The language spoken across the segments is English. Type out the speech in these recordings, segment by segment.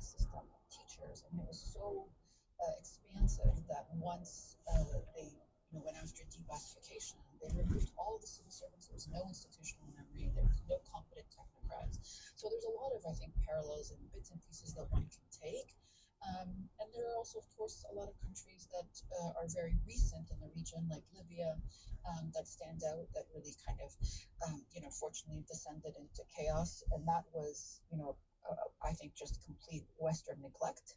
caste system, teachers, and it was so expansive that once they went after debassification, they removed all the civil servants. There was no institutional memory. There was no competent technocrats. So there's a lot of, I think, parallels and bits and pieces that one can take. And there are also, of course, a lot of countries that are very recent in the region, like Libya, that stand out, that really kind of, fortunately descended into chaos. And that was, I think, just complete Western neglect,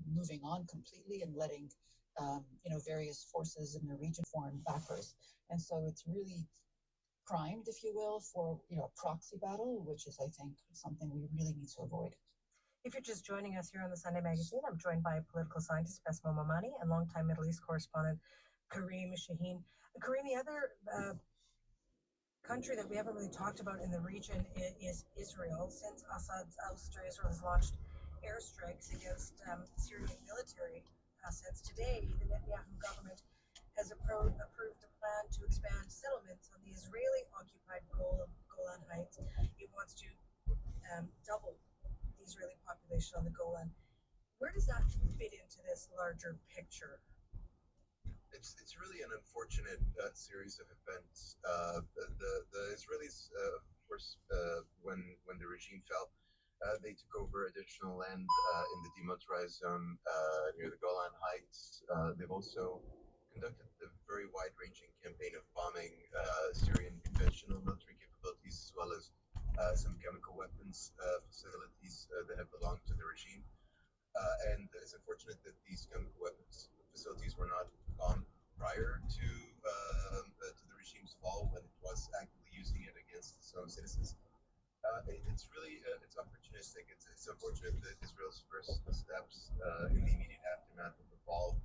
moving on completely and letting, various forces in the region form backers. And so it's really primed, if you will, for, a proxy battle, which is, I think, something we really need to avoid. If you're just joining us here on the Sunday Magazine, I'm joined by political scientist Besma Momani and longtime Middle East correspondent Kareem Shaheen. Kareem, the other country that we haven't really talked about in the region is Israel. Since Assad's ouster, Israel has launched airstrikes against Syrian military assets. Today, the Netanyahu government has approved a plan to expand settlements on the Israeli-occupied Golan Heights. It wants to double the Israeli population on the Golan. Where does that fit into this larger picture? It's really an unfortunate series of events. The Israelis, of course, when the regime fell, they took over additional land in the demilitarized zone near the Golan Heights. They've also conducted a very wide-ranging campaign of bombing Syrian conventional military capabilities, as well as some chemical weapons facilities that have belonged to the regime. And it's unfortunate that these chemical weapons facilities were not bombed prior to the regime's fall, when it was actively using it against its own citizens. It's really it's opportunistic. It's unfortunate that Israel's first steps in the immediate aftermath of the fall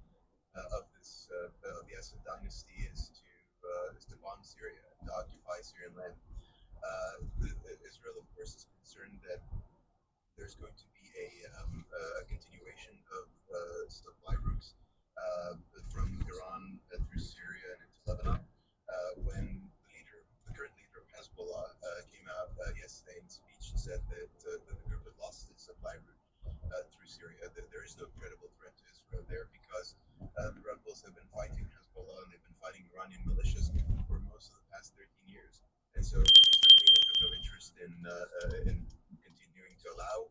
of the Assad dynasty is to bomb Syria, to occupy Syrian land. Israel, of course, is concerned that there's going to be a continuation of supply routes from Iran through Syria and into Lebanon. When the current leader of Hezbollah came out yesterday in speech and said that the group had lost its supply route through Syria, that there is no credible threat to Israel there, because the rebels have been fighting Hezbollah and they've been fighting Iranian militias for most of the past 13 years. And so they certainly have no interest in continuing to allow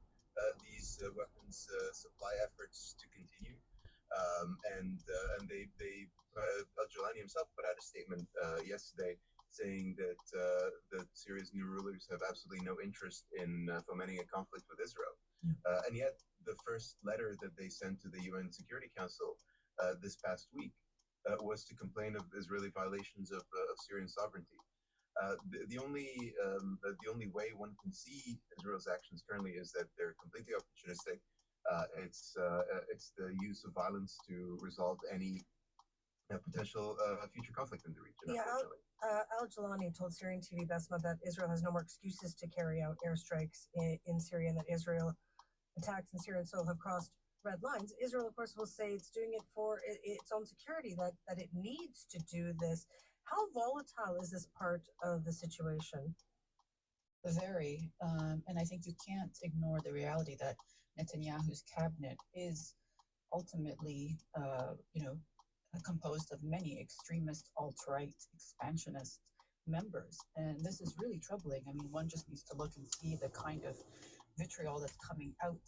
these weapons supply efforts to continue. And Al-Jilani himself put out a statement yesterday saying that Syria's new rulers have absolutely no interest in fomenting a conflict with Israel. And yet, the first letter that they sent to the UN Security Council this past week was to complain of Israeli violations of Syrian sovereignty. The only way one can see Israel's actions currently is that they're completely opportunistic. It's the use of violence to resolve any potential future conflict in the region. Yeah, Al-Jilani told Syrian TV Besma that Israel has no more excuses to carry out airstrikes in Syria, and that Israel attacks in Syria and so have crossed red lines. Israel, of course, will say it's doing it for its own security, that it needs to do this. How volatile is this part of the situation? Very. And I think you can't ignore the reality that Netanyahu's cabinet is ultimately, composed of many extremist, alt-right, expansionist members. And this is really troubling. I mean, one just needs to look and see the kind of vitriol that's coming out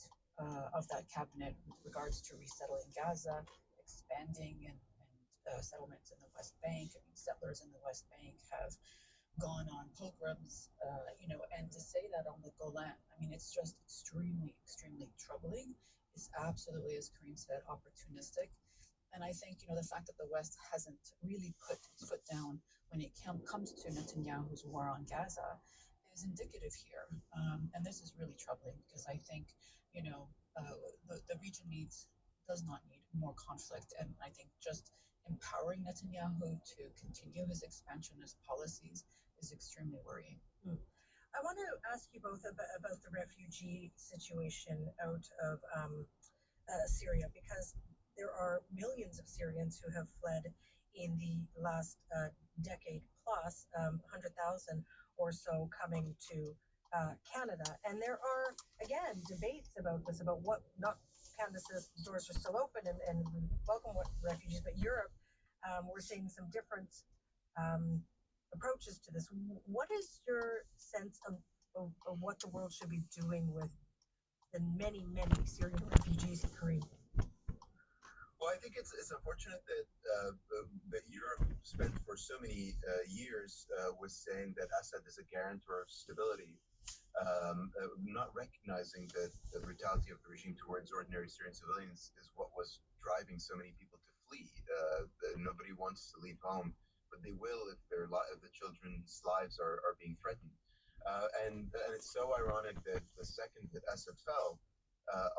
of that cabinet with regards to resettling Gaza, expanding and settlements in the West Bank. I mean, settlers in the West Bank have gone on pogroms, and to say that on the Golan, I mean, it's just extremely, extremely troubling. It's absolutely, as Kareem said, opportunistic. And I think, the fact that the West hasn't really put its foot down when it comes to Netanyahu's war on Gaza is indicative here. And this is really troubling, because I think, the region does not need more conflict. And I think just empowering Netanyahu to continue his expansionist policies is extremely worrying. I want to ask you both about the refugee situation out of Syria, because there are millions of Syrians who have fled in the last decade plus, 100,000 or so coming to Canada. And there are, again, debates about this, about what, not Canada says the doors are still open and we welcome refugees, but Europe, we're seeing some different approaches to this. What is your sense of what the world should be doing with the many, many Syrian refugees in Korea? Well, I think it's unfortunate that Europe spent for so many years was saying that Assad is a guarantor of stability, not recognizing that the brutality of the regime towards ordinary Syrian civilians is what was driving so many people to flee. Nobody wants to leave home, but they will if if the children's lives are being threatened. And it's so ironic that the second that Assad fell,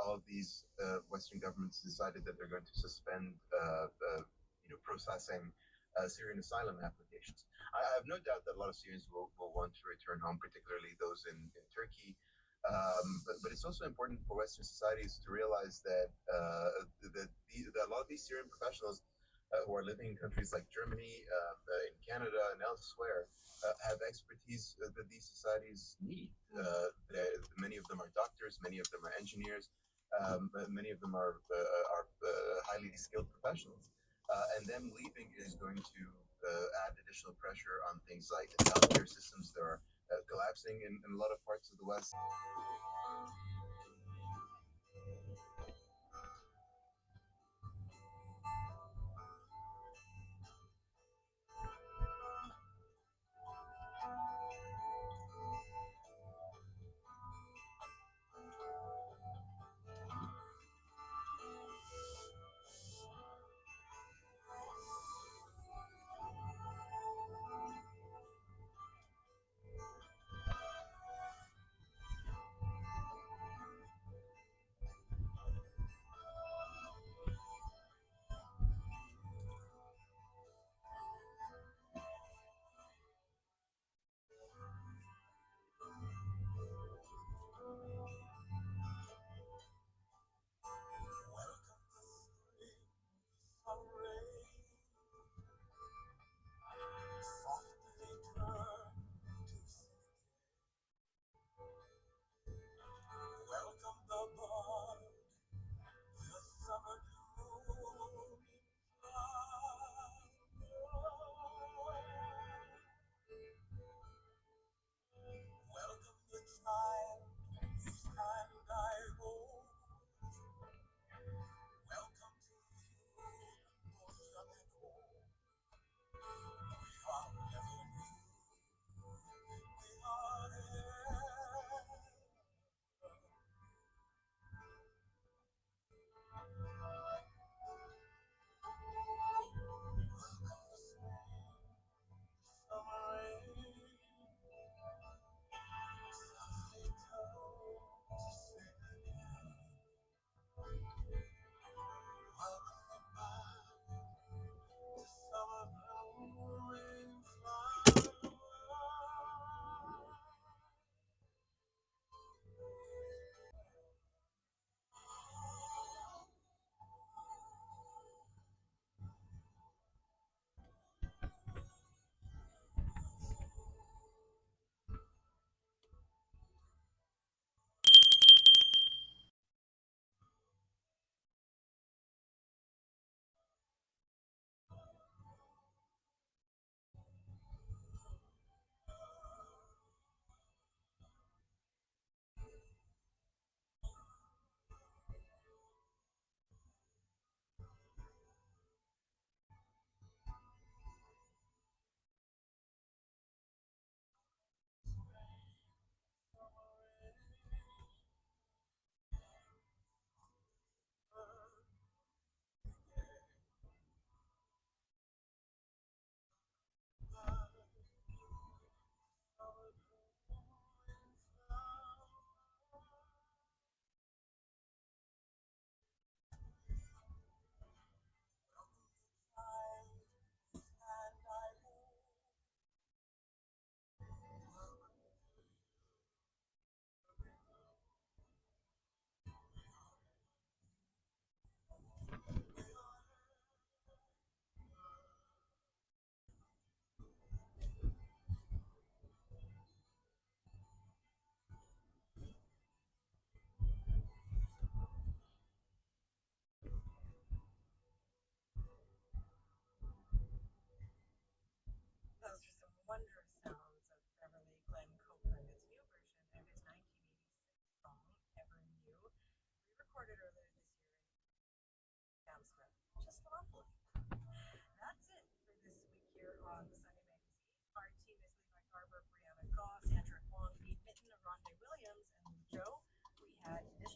all of these Western governments decided that they're going to suspend, processing Syrian asylum applications. I have no doubt that a lot of Syrians will want to return home, particularly those in Turkey. But it's also important for Western societies to realize that that a lot of these Syrian professionals who are living in countries like Germany, in Canada, and elsewhere have expertise that these societies need. Many of them are doctors, many of them are engineers, many of them are highly skilled professionals. And them leaving is going to add additional pressure on things like the healthcare systems that are collapsing in a lot of parts of the West.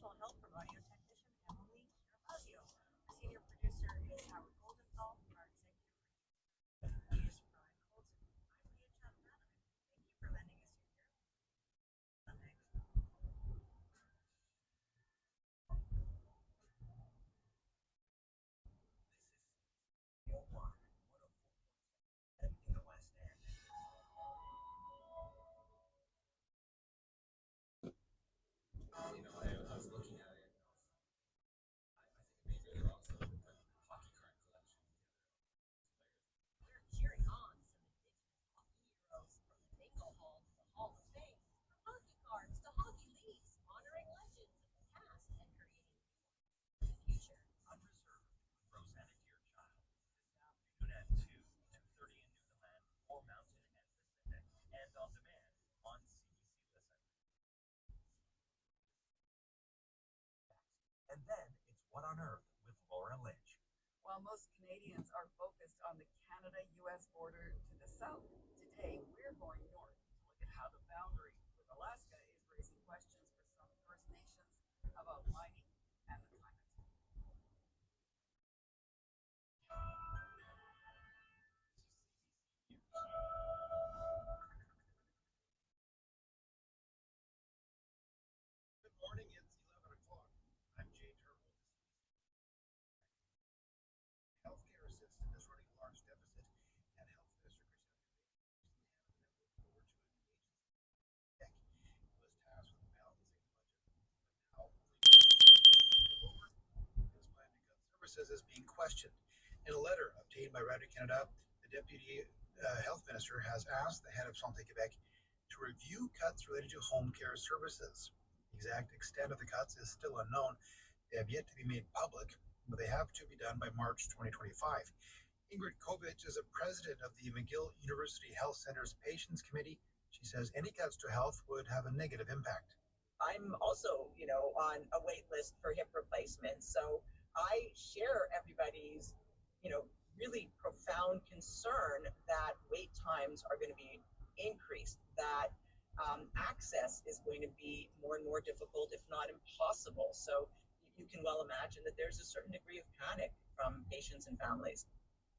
additional help from audio technician Emily Carvalho. Our senior producer is Howard Goldenthal. Our executive producer is Brian Colton. I'm Leah Chattanooga. Thank you for lending us your ear. Sunday. In the West End. I was looking at it. I think it'd be really awesome to put hockey card collection together. We're cheering on some Indigenous hockey heroes from the Bingo Hall to the Hall of Fame, from hockey cards to hockey leagues, honoring legends of the past and creating new ones for the future. Unreserved with Rosanna Deerchild this afternoon at 2:30 in Newfoundland or Mountain and Pacific, and on demand on CBC Listen. And then it's What on Earth with Laura Lynch. While most Canadians are focused on the Canada-US border to the south, today we're going north to look at how the boundary with Alaska is raising questions for some First Nations about mining and the climate. Good morning, it's 11 o'clock. I'm Jay Turble. Healthcare system is running a large deficit, and Health Minister Christian recently handed an agency was tasked with balancing the budget, but now his plan to cut services is being questioned. In a letter obtained by Radio Canada, the Deputy Health Minister has asked the head of Santé Québec to review cuts related to home care services. The exact extent of the cuts is still unknown. They have yet to be made public, but they have to be done by March 2025. Ingrid Kovich is a president of the McGill University Health Center's Patients Committee. She says any cuts to health would have a negative impact. I'm also, on a wait list for hip replacements. So I share everybody's, really profound concern that wait times are going to be increased, that access is going to be more and more difficult, if not impossible. So you can well imagine that there's a certain degree of panic from patients and families.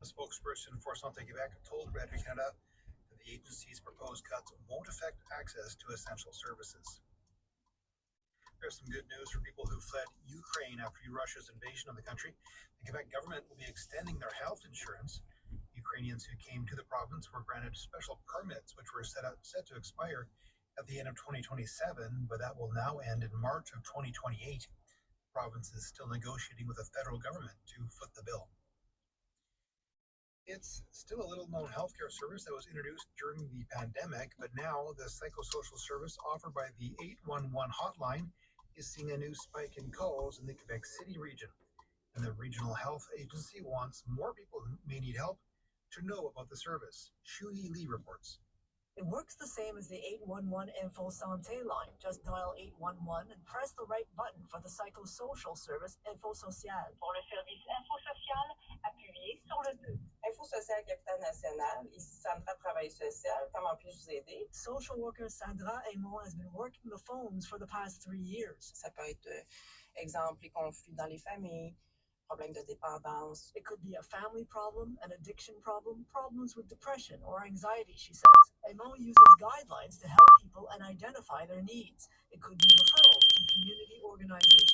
A spokesperson for Santé Québec told Radio Canada that the agency's proposed cuts won't affect access to essential services. There's some good news for people who fled Ukraine after Russia's invasion of the country. The Quebec government will be extending their health insurance. Ukrainians who came to the province were granted special permits, which were set to expire at the end of 2027, but that will now end in March of 2028. The province is still negotiating with the federal government to foot the bill. It's still a little-known healthcare service that was introduced during the pandemic, but now the psychosocial service offered by the 811 hotline is seeing a new spike in calls in the Quebec City region. And the Regional Health Agency wants more people who may need help to know about the service. Shuyi Lee reports. It works the same as the 811 Info Santé line. Just dial 811 and press the right button for the psychosocial service Info Social. Pour le service Info Social, appuyez sur le 2. Info Social Capitale Nationale, ici Sandra Travail Social. Comment puis-je vous aider? Social worker Sandra Aymon has been working the phones for the past 3 years. Ça peut être, exemple, les conflits dans les familles, problèmes de dépendance. It could be a family problem, an addiction problem, problems with depression or anxiety, she says. Aymon uses guidelines to help people and identify their needs. It could be referrals to community organizations